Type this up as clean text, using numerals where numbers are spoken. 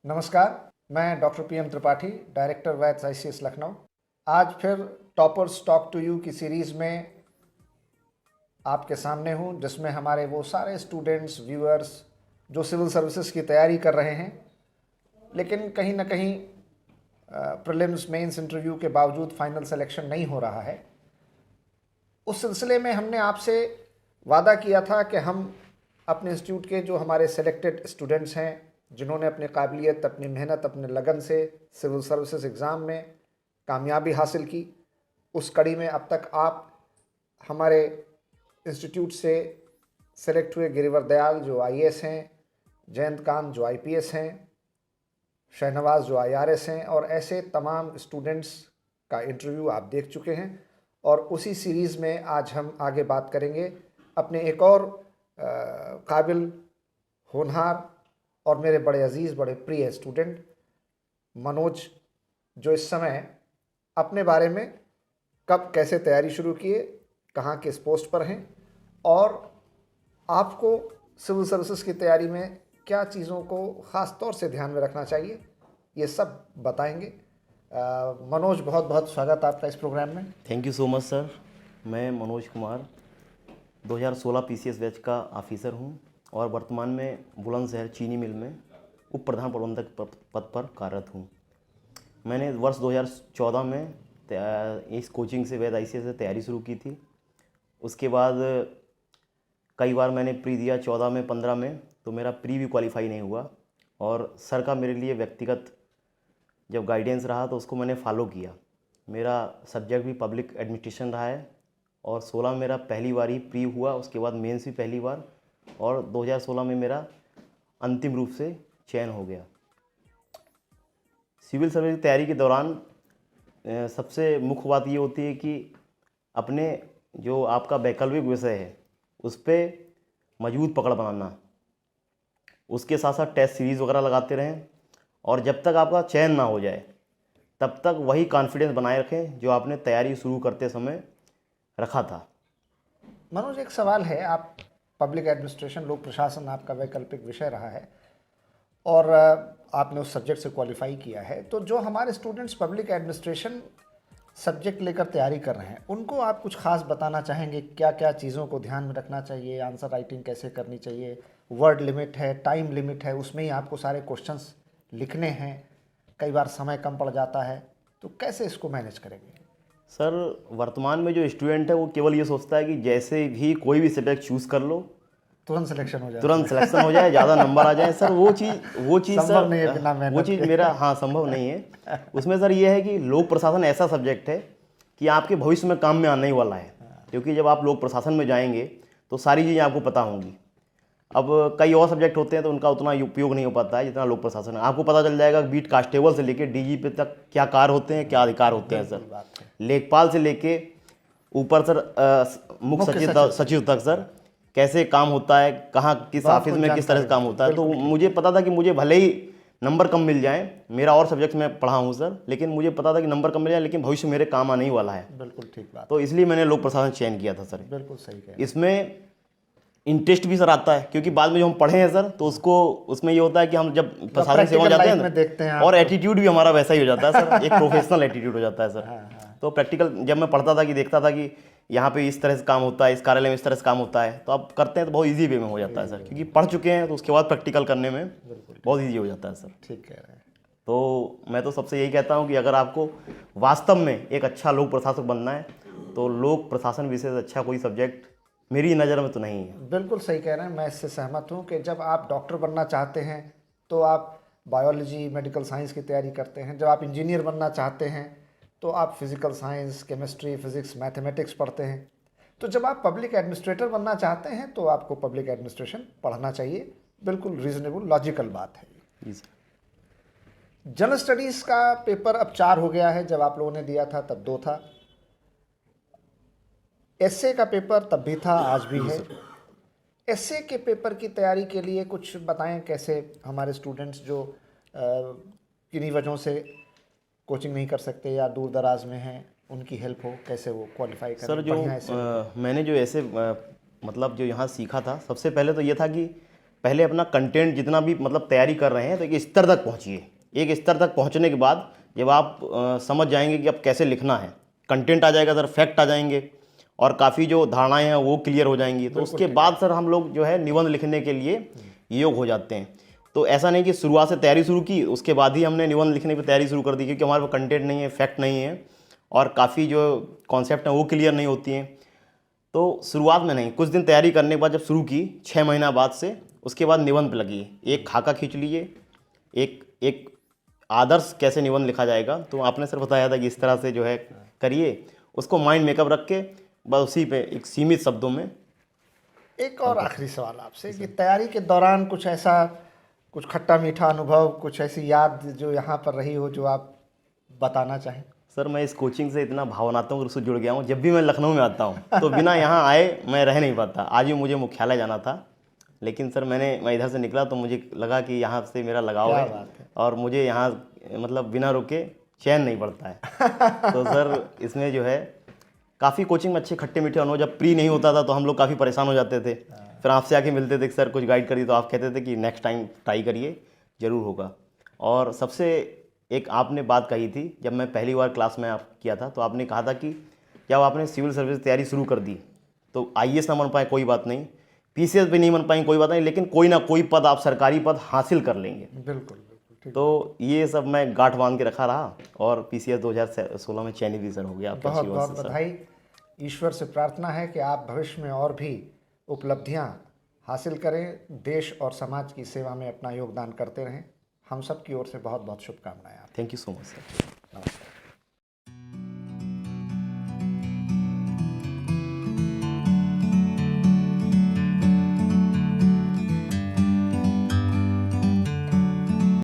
नमस्कार, मैं doctor PM Tripathi, director Vaid's ICS Lucknow. आज फिर टॉपर्स टॉक टू यू की सीरीज़ में आपके सामने हूँ, जिसमें हमारे वो सारे स्टूडेंट्स, व्यूअर्स जो सिविल सर्विसेज की तैयारी कर रहे हैं, लेकिन कहीं ना कहीं प्रीलिम्स मेंस इंटरव्यू के बावजूद फाइनल सिलेक्शन नहीं हो रहा है। उस सिलसिले में हमने आपसे वादा किया था कि हम अपने इंस्टीट्यूट के जो हमारे सेलेक्टेड स्टूडेंट्स हैं, जिन्होंने अपनी काबिलियत, अपनी मेहनत, अपने लगन से सिविल सर्विसेज एग्ज़ाम में कामयाबी हासिल की, उस कड़ी में अब तक आप हमारे इंस्टीट्यूट से सेलेक्ट हुए गिरिवर दयाल जो आईएएस हैं, जयंत कांत जो आईपीएस हैं, शहनवाज जो आईआरएस हैं, और ऐसे तमाम स्टूडेंट्स का इंटरव्यू आप देख चुके हैं। और उसी सीरीज़ में आज हम आगे बात करेंगे अपने एक और काबिल, होनहार और मेरे बड़े अजीज़, बड़े प्रिय स्टूडेंट मनोज, जो इस समय अपने बारे में कब कैसे तैयारी शुरू किए, कहाँ किस पोस्ट पर हैं, और आपको सिविल सर्विसेज की तैयारी में क्या चीज़ों को ख़ास तौर से ध्यान में रखना चाहिए, ये सब बताएंगे। मनोज, बहुत बहुत स्वागत आपका इस प्रोग्राम में। Thank you so much sir. मैं मनोज कुमार 2016 पीसीएस बैच का ऑफिसर हूं और वर्तमान में बुलंदशहर चीनी मिल में उप प्रधान प्रबंधक पद पर कार्यरत हूं। मैंने वर्ष 2014 में इस कोचिंग से वैद आईसीएस से तैयारी शुरू की थी। उसके बाद कई बार मैंने प्री दिया, 14 में, 15 में, तो मेरा प्री भी क्वालिफाई नहीं हुआ। और सर का मेरे लिए व्यक्तिगत जब गाइडेंस रहा तो उसको मैंने फॉलो किया। मेरा सब्जेक्ट भी पब्लिक एडमिनिस्ट्रेशन रहा है और 16 में मेरा पहली बार ही प्री हुआ, उसके बाद मेंस भी पहली बार, और 2016 में मेरा अंतिम रूप से चयन हो गया। सिविल सर्विस की तैयारी के दौरान सबसे मुख्य बात ये होती है कि अपने जो आपका वैकल्पिक विषय है उस पर मजबूत पकड़ बनाना, उसके साथ साथ टेस्ट सीरीज़ वगैरह लगाते रहें, और जब तक आपका चयन ना हो जाए तब तक वही कॉन्फिडेंस बनाए रखें जो आपने तैयारी शुरू करते समय रखा था। मनोज, एक सवाल है, आप पब्लिक एडमिनिस्ट्रेशन, लोक प्रशासन आपका वैकल्पिक विषय रहा है और आपने उस सब्जेक्ट से क्वालिफाई किया है, तो जो हमारे स्टूडेंट्स पब्लिक एडमिनिस्ट्रेशन सब्जेक्ट लेकर तैयारी कर रहे हैं, उनको आप कुछ खास बताना चाहेंगे? क्या क्या चीज़ों को ध्यान में रखना चाहिए? आंसर राइटिंग कैसे करनी चाहिए? वर्ड लिमिट है, टाइम लिमिट है, उसमें ही आपको सारे क्वेश्चंस लिखने हैं, कई बार समय कम पड़ जाता है, तो कैसे इसको मैनेज करेंगे? सर, वर्तमान में जो स्टूडेंट है वो केवल ये सोचता है कि जैसे भी कोई भी सब्जेक्ट चूज़ कर लो, तुरंत सिलेक्शन हो जाए, तुरंत सिलेक्शन हो जाए, ज़्यादा नंबर आ जाए। सर वो चीज़ संभव सर नहीं है बिना मेहनत वो चीज़ के। मेरा, हाँ, संभव नहीं है। उसमें सर ये है कि लोक प्रशासन ऐसा सब्जेक्ट है कि आपके भविष्य में काम में आने ही वाला है, क्योंकि जब आप लोक प्रशासन में जाएंगे तो सारी चीज़ें आपको पता होंगी। अब कई और सब्जेक्ट होते हैं तो उनका उतना उपयोग नहीं हो पाता है जितना लोक प्रशासन है। आपको पता चल जाएगा बीट कांस्टेबल से लेकर डीजीपी तक क्या कार्य होते हैं, क्या अधिकार होते हैं सर। लेखपाल से लेके ऊपर सर मुख्य सचिव तक सर कैसे काम होता है, कहाँ किस ऑफिस में किस तरह से काम होता है। तो मुझे पता था कि मुझे भले ही नंबर कम मिल जाए, मेरा और सब्जेक्ट में पढ़ा हूँ सर, लेकिन मुझे पता था कि नंबर कम मिल जाए लेकिन भविष्य मेरे काम आने ही वाला है। बिल्कुल ठीक बात। तो इसलिए मैंने लोक प्रशासन चयन किया था सर। बिल्कुल सही कह। इसमें इंटरेस्ट भी सर आता है, क्योंकि बाद में जो हम पढ़े हैं सर तो उसमें ये होता है कि हम जब प्रशासन सेवा जाते हैं और एटीट्यूड भी हमारा वैसा ही हो जाता है सर, एक प्रोफेशनल एटीट्यूड हो जाता है सर। तो प्रैक्टिकल जब मैं पढ़ता था कि देखता था कि यहाँ पे इस तरह से काम होता है, इस कार्यालय में इस तरह से काम होता है, तो आप करते हैं तो बहुत ईजी वे में हो जाता है सर, क्योंकि पढ़ चुके हैं तो उसके बाद प्रैक्टिकल करने में बहुत ईजी हो जाता है सर। ठीक कह रहे हैं। तो मैं तो सबसे यही कहता हूँ कि अगर आपको वास्तव में एक अच्छा लोक प्रशासक बनना है तो लोक प्रशासन विषय से अच्छा कोई सब्जेक्ट मेरी नज़र में तो नहीं है। बिल्कुल सही कह रहे हैं, मैं इससे सहमत हूँ कि जब आप डॉक्टर बनना चाहते हैं तो आप बायोलॉजी, मेडिकल साइंस की तैयारी करते हैं। जब आप इंजीनियर बनना चाहते हैं तो आप physical science, chemistry, physics, mathematics पढ़ते हैं। तो जब आप पब्लिक एडमिनिस्ट्रेटर बनना चाहते हैं तो आपको पब्लिक एडमिनिस्ट्रेशन पढ़ना चाहिए। बिल्कुल रीजनेबल, लॉजिकल बात है। जी सर। जनरल स्टडीज़ का पेपर अब 4 हो गया है, जब आप लोगों ने दिया था तब 2 था। एसए का पेपर तब भी था, आज भी है। एसए के पेपर की तैयारी के लिए कुछ बताएं, कैसे हमारे स्टूडेंट्स जो किन्हीं वजहों से कोचिंग नहीं कर सकते या दूर दराज में हैं, उनकी हेल्प हो, कैसे वो क्वालिफाई करें? सर जो मैंने जो ऐसे मतलब जो यहाँ सीखा था, सबसे पहले तो ये था कि पहले अपना कंटेंट जितना भी मतलब तैयारी कर रहे हैं तो एक स्तर तक पहुंचिए। एक स्तर तक पहुंचने के बाद जब आप समझ जाएंगे कि अब कैसे लिखना है, कंटेंट आ जाएगा सर, फैक्ट आ जाएंगे और काफ़ी जो धारणाएं हैं वो क्लियर हो जाएंगी, तो उसके बाद सर हम लोग जो है निबंध लिखने के लिए योग हो जाते हैं। तो ऐसा नहीं कि शुरुआत से तैयारी शुरू की उसके बाद ही हमने निबंध लिखने की तैयारी शुरू कर दी, क्योंकि हमारे पास कंटेंट नहीं है, फैक्ट नहीं है और काफ़ी जो कॉन्सेप्ट हैं वो क्लियर नहीं होती हैं। तो शुरुआत में नहीं, कुछ दिन तैयारी करने के बाद जब शुरू की 6 महीना बाद से, उसके बाद निबंध पे लगी। एक खाका खींच लीजिए, एक आदर्श कैसे निबंध लिखा जाएगा, तो आपने सर बताया था कि इस तरह से जो है करिए, उसको माइंड मेकअप रख के बस उसी पे एक सीमित शब्दों में। एक और आखिरी सवाल आपसे कि तैयारी के दौरान कुछ ऐसा, कुछ खट्टा मीठा अनुभव, कुछ ऐसी याद जो यहाँ पर रही हो जो आप बताना चाहें? सर मैं इस कोचिंग से इतना भावनात्मक रूप से जुड़ गया हूँ, जब भी मैं लखनऊ में आता हूँ तो बिना यहाँ आए मैं रह नहीं पाता। आज भी मुझे मुख्यालय जाना था, लेकिन सर मैं इधर से निकला तो मुझे लगा कि यहाँ से मेरा लगाव क्या है बात है। और मुझे यहाँ मतलब बिना रुके चैन नहीं पड़ता है। तो सर इसमें जो है काफ़ी कोचिंग में अच्छे खट्टे मीठे अनुभव, जब प्री नहीं होता था तो हम लोग काफ़ी परेशान हो जाते थे, फिर आपसे आके मिलते थे कि सर कुछ गाइड करिए, तो आप कहते थे कि नेक्स्ट टाइम ट्राई करिए, ज़रूर होगा। और सबसे एक आपने बात कही थी, जब मैं पहली बार क्लास में आप किया था तो आपने कहा था कि जब आपने सिविल सर्विस की तैयारी शुरू कर दी तो IAS ना बन पाए कोई बात नहीं, PCS भी नहीं बन पाएंगे कोई बात नहीं, लेकिन कोई ना कोई पद आप सरकारी पद हासिल कर लेंगे। बिल्कुल बिल्कुल ठीक। तो ये सब मैं गांठ बांध के रखा रहा और PCS 2016 में चयनित भी सर हो गया। आपके बहुत आशीर्वाद बहुत से सर। बधाई। ईश्वर से प्रार्थना है कि आप भविष्य में और भी उपलब्धियां हासिल करें, देश और समाज की सेवा में अपना योगदान करते रहें। हम सब की ओर से बहुत बहुत शुभकामनाएं। Thank you so much sir. नमस्कार।